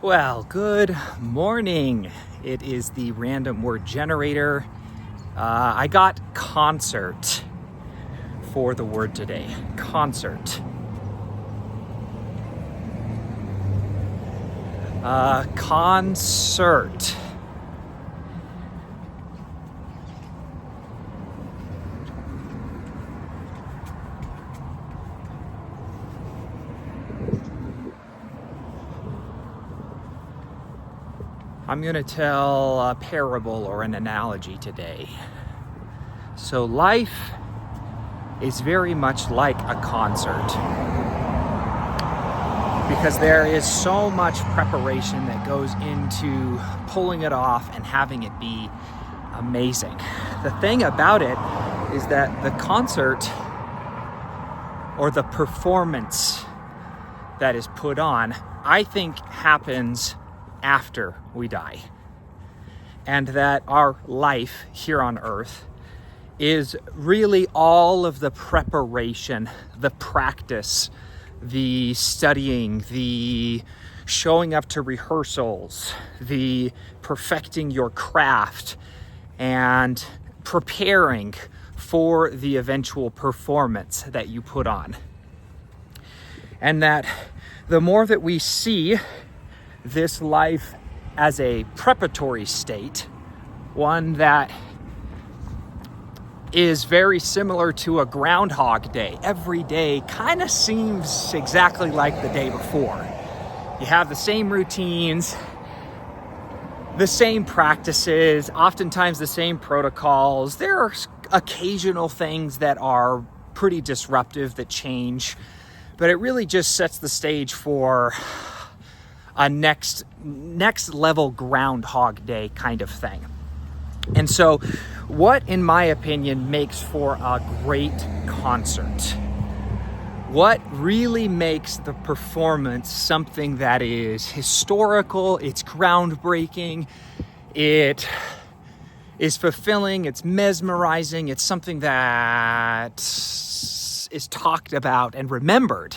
Well, good morning. It is the random word generator. I got concert for the word today. Concert. Concert. I'm going to tell a parable or an analogy today. So life is very much like a concert because there is so much preparation that goes into pulling it off and having it be amazing. The thing about it is that the concert or the performance that is put on, I think happens after we die, and that our life here on earth is really all of the preparation, the practice, the studying, the showing up to rehearsals, the perfecting your craft, and preparing for the eventual performance that you put on. And that the more that we see this life as a preparatory state, one that is very similar to a Groundhog Day. Every day kind of seems exactly like the day before. You have the same routines, the same practices, oftentimes the same protocols. There are occasional things that are pretty disruptive that change, but it really just sets the stage for a next level Groundhog Day kind of thing. And so what, in my opinion, makes for a great concert? What really makes the performance something that is historical, it's groundbreaking, it is fulfilling, it's mesmerizing, it's something that is talked about and remembered?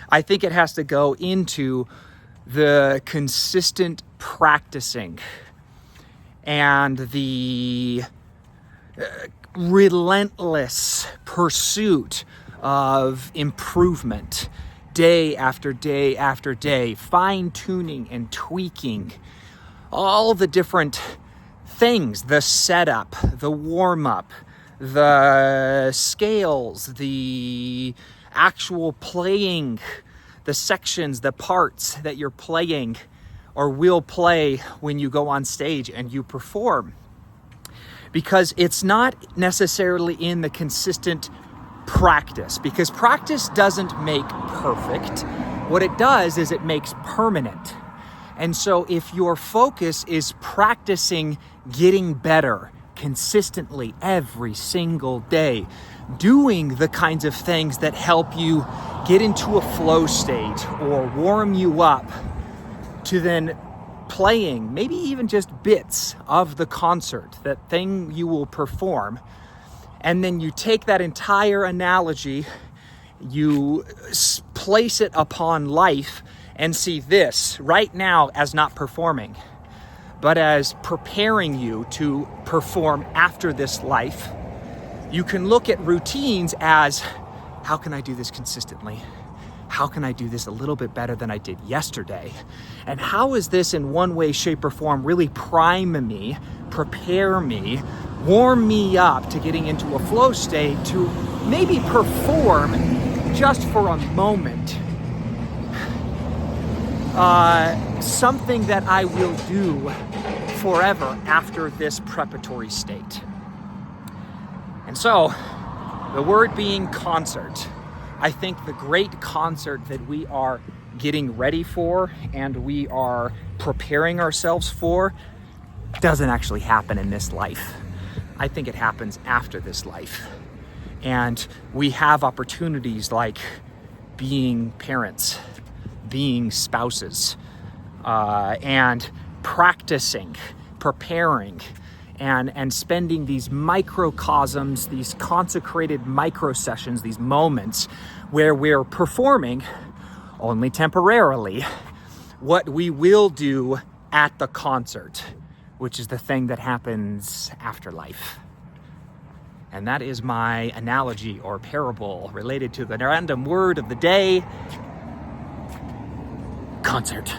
I think it has to go into the consistent practicing and the relentless pursuit of improvement day after day after day, fine-tuning and tweaking all the different things, the setup, the warm-up, the scales, the actual playing, the sections, the parts that you're playing or will play when you go on stage and you perform. Because it's not necessarily in the consistent practice, because practice doesn't make perfect. What it does is it makes permanent. And so if your focus is practicing getting better consistently every single day, doing the kinds of things that help you get into a flow state or warm you up to then playing maybe even just bits of the concert, that thing you will perform, and then you take that entire analogy, you place it upon life and see this right now as not performing, but as preparing you to perform after this life. You can look at routines as, how can I do this consistently? How can I do this a little bit better than I did yesterday? And how is this in one way, shape, or form really prime me, prepare me, warm me up to getting into a flow state to maybe perform just for a moment something that I will do forever after this preparatory state. And so, the word being concert, I think the great concert that we are getting ready for and we are preparing ourselves for doesn't actually happen in this life. I think it happens after this life. And we have opportunities like being parents, being spouses, and practicing, preparing, and spending these microcosms, these consecrated micro sessions, these moments where we're performing only temporarily, what we will do at the concert, which is the thing that happens after life. And that is my analogy or parable related to the random word of the day, concert.